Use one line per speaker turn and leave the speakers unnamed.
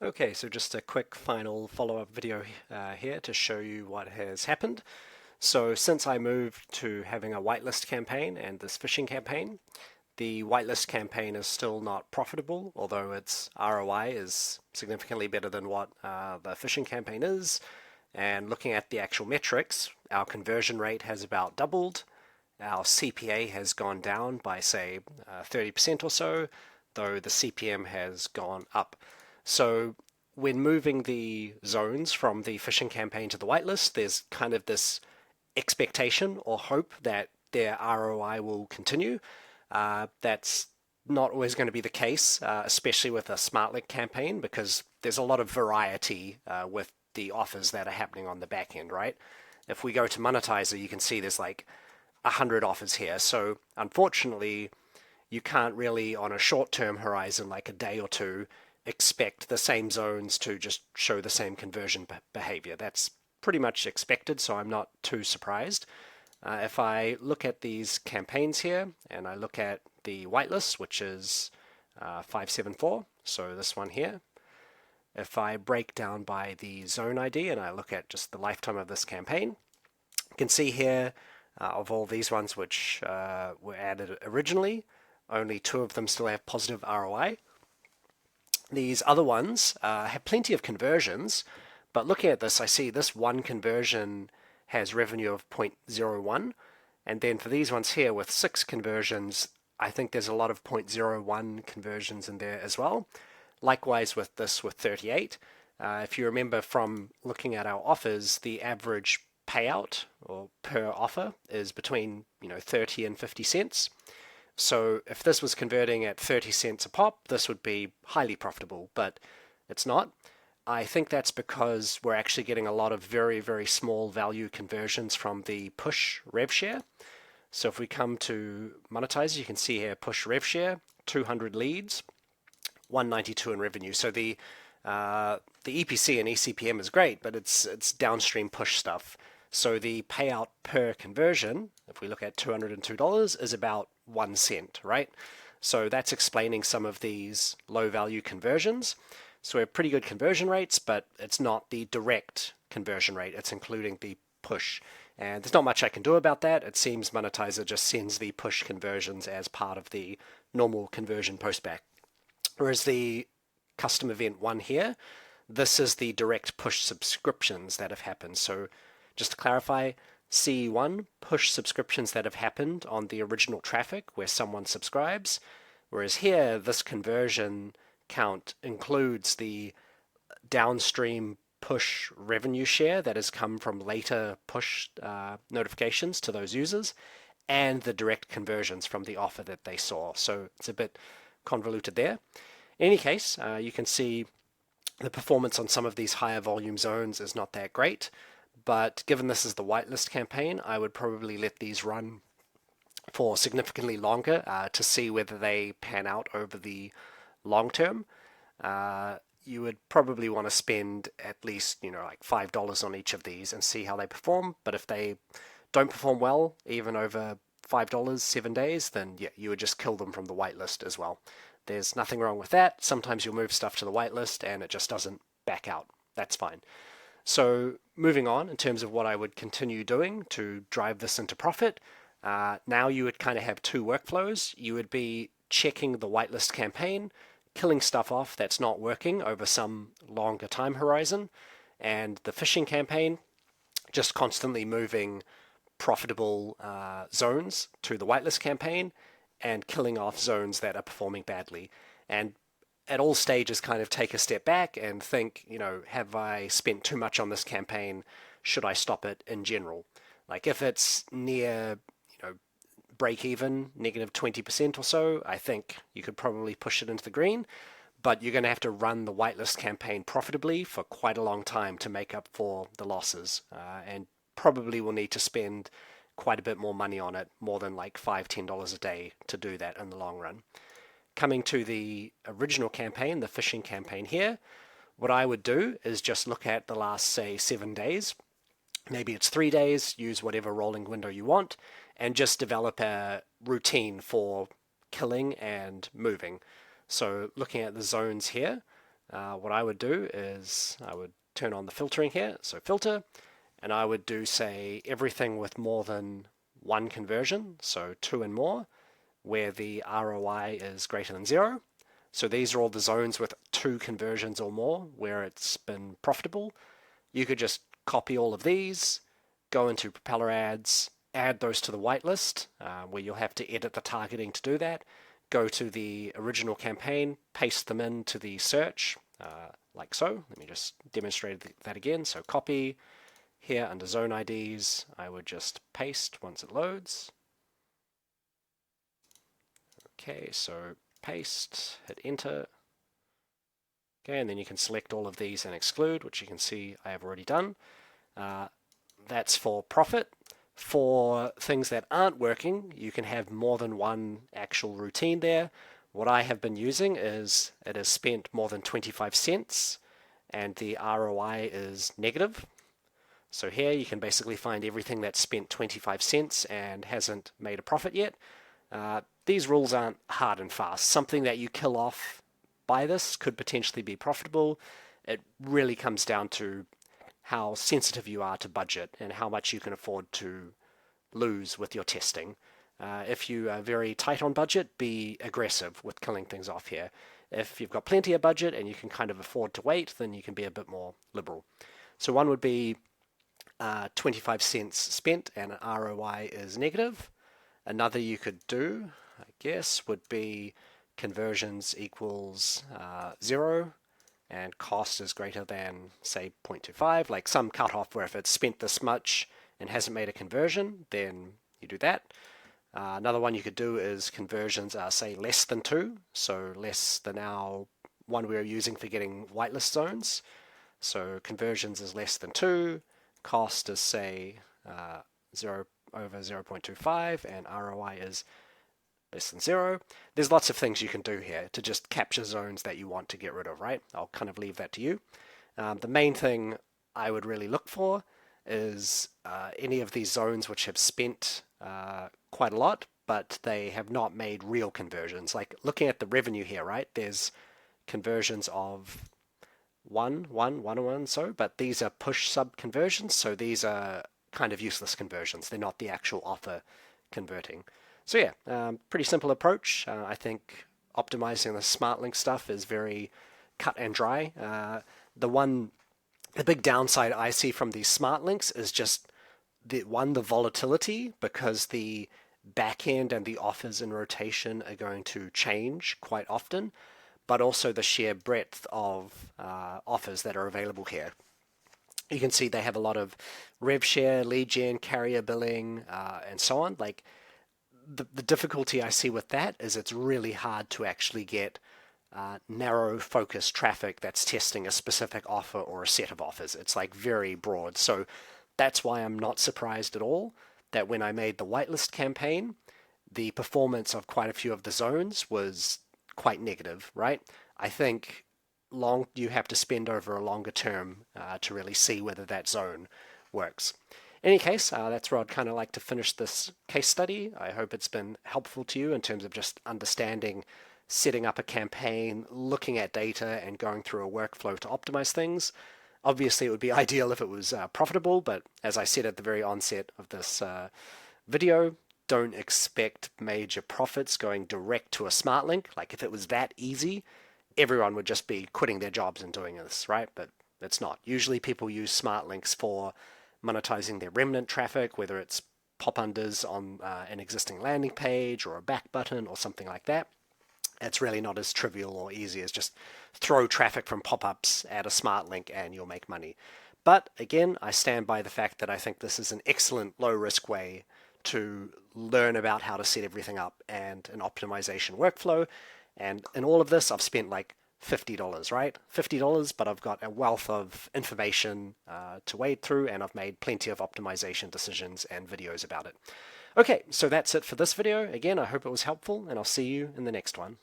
Okay, so just a quick final follow-up video here to show you what has happened. So since I moved to having a whitelist campaign and this phishing campaign, the whitelist campaign is still not profitable, although its ROI is significantly better than what the phishing campaign is. And looking at the actual metrics, our conversion rate has about doubled. Our CPA has gone down by, say, 30% or so, though the CPM has gone up. So when moving the zones from the phishing campaign to the whitelist, there's kind of this expectation or hope that their ROI will continue. That's not always going to be the case, especially with a Smartlink campaign, because there's a lot of variety with the offers that are happening on the back end, right? If we go to Monetizer, you can see there's like 100 offers here. So unfortunately, you can't really, on a short-term horizon, like a day or two, expect the same zones to just show the same conversion behavior. That's pretty much expected, so I'm not too surprised. If I look at these campaigns here, and I look at the whitelist, which is 574, so this one here, if I break down by the zone ID and I look at just the lifetime of this campaign, you can see here of all these ones which were added originally, only 2 of them still have positive ROI. These other ones have plenty of conversions, but looking at this, I see this one conversion has revenue of 0.01, and then for these ones here with 6 conversions, I think there's a lot of 0.01 conversions in there as well. Likewise with this with 38. If you remember from looking at our offers, the average payout or per offer is between 30 and 50 cents. So if this was converting at 30 cents a pop, this would be highly profitable, but it's not. I think that's because we're actually getting a lot of very, very small value conversions from the push rev share. So if we come to Monetizer, you can see here push rev share, 200 leads, 192 in revenue. So the EPC and eCPM is great, but it's downstream push stuff. So the payout per conversion, if we look at $202, is about 1 cent, right? So that's explaining some of these low value conversions. So we have pretty good conversion rates, but it's not the direct conversion rate. It's including the push. And there's not much I can do about that. It seems Monetizer just sends the push conversions as part of the normal conversion postback. Whereas the custom event one here, this is the direct push subscriptions that have happened. So just to clarify, CE1, push subscriptions that have happened on the original traffic where someone subscribes, whereas here, this conversion count includes the downstream push revenue share that has come from later push notifications to those users, and the direct conversions from the offer that they saw. So it's a bit convoluted there. In any case, you can see the performance on some of these higher volume zones is not that great. But given this is the whitelist campaign, I would probably let these run for significantly longer to see whether they pan out over the long term. You would probably want to spend at least, like $5 on each of these and see how they perform. But if they don't perform well, even over $5, 7 days, then yeah, you would just kill them from the whitelist as well. There's nothing wrong with that. Sometimes you'll move stuff to the whitelist and it just doesn't back out. That's fine. So moving on in terms of what I would continue doing to drive this into profit, now you would kind of have 2 workflows. You would be checking the whitelist campaign, killing stuff off that's not working over some longer time horizon, and the phishing campaign, just constantly moving profitable zones to the whitelist campaign and killing off zones that are performing badly. And at all stages kind of take a step back and think, have I spent too much on this campaign? Should I stop it in general? Like if it's near, break even, negative 20% or so, I think you could probably push it into the green, but you're going to have to run the whitelist campaign profitably for quite a long time to make up for the losses, and probably will need to spend quite a bit more money on it, more than like $5, $10 a day to do that in the long run. Coming to the original campaign, the phishing campaign here, what I would do is just look at the last, say, 7 days. Maybe it's 3 days, use whatever rolling window you want, and just develop a routine for killing and moving. So looking at the zones here, what I would do is I would turn on the filtering here, so filter, and I would do, say, everything with more than one conversion, so 2 and more, where the ROI is greater than 0. So these are all the zones with 2 conversions or more where it's been profitable. You could just copy all of these, go into Propeller Ads, add those to the whitelist, where you'll have to edit the targeting to do that. Go to the original campaign, paste them into the search, like so. Let me just demonstrate that again. So copy, here under zone IDs, I would just paste once it loads. Okay, so paste, hit enter. Okay, and then you can select all of these and exclude, which you can see I have already done. That's for profit. For things that aren't working, you can have more than one actual routine there. What I have been using is it has spent more than 25 cents and the ROI is negative. So here you can basically find everything that's spent 25 cents and hasn't made a profit yet. These rules aren't hard and fast. Something that you kill off by this could potentially be profitable. It really comes down to how sensitive you are to budget and how much you can afford to lose with your testing. If you are very tight on budget, be aggressive with killing things off here. If you've got plenty of budget and you can kind of afford to wait, then you can be a bit more liberal. So one would be 25 cents spent and an ROI is negative. Another you could do, I guess, would be conversions equals 0 and cost is greater than, say, 0.25, like some cutoff where if it's spent this much and hasn't made a conversion, then you do that. Another one you could do is conversions are, say, less than 2, so less than our one we were using for getting whitelist zones. So conversions is less than 2, cost is, say, 0 over 0.25, and ROI is less than 0. There's lots of things you can do here to just capture zones that you want to get rid of, right? I'll kind of leave that to you. The main thing I would really look for is any of these zones which have spent quite a lot, but they have not made real conversions. Like looking at the revenue here, right? There's conversions of 1, 1, 1, and 1, so, but these are push sub conversions, so these are kind of useless conversions. They're not the actual offer converting. So yeah, pretty simple approach. I think optimizing the Smartlink stuff is very cut and dry. The big downside I see from these Smartlinks is just the volatility, because the back end and the offers in rotation are going to change quite often, but also the sheer breadth of offers that are available here. You can see they have a lot of rev share, lead gen, carrier billing, and so on. Like the difficulty I see with that is it's really hard to actually get narrow focused traffic that's testing a specific offer or a set of offers. It's like very broad. So that's why I'm not surprised at all that when I made the whitelist campaign, the performance of quite a few of the zones was quite negative, right? I think you have to spend over a longer term to really see whether that zone works. In any case, that's where I'd kind of like to finish this case study. I hope it's been helpful to you in terms of just understanding, setting up a campaign, looking at data, and going through a workflow to optimize things. Obviously, it would be ideal if it was profitable, but as I said at the very onset of this video, don't expect major profits going direct to a Smartlink. Like if it was that easy, everyone would just be quitting their jobs and doing this, right? But it's not. Usually people use Smartlinks for monetizing their remnant traffic, whether it's pop-unders on an existing landing page or a back button or something like that. It's really not as trivial or easy as just throw traffic from pop-ups at a Smartlink and you'll make money. But again, I stand by the fact that I think this is an excellent low-risk way to learn about how to set everything up and an optimization workflow. And in all of this, I've spent like $50, right? $50, but I've got a wealth of information to wade through, and I've made plenty of optimization decisions and videos about it. Okay, so that's it for this video. Again, I hope it was helpful, and I'll see you in the next one.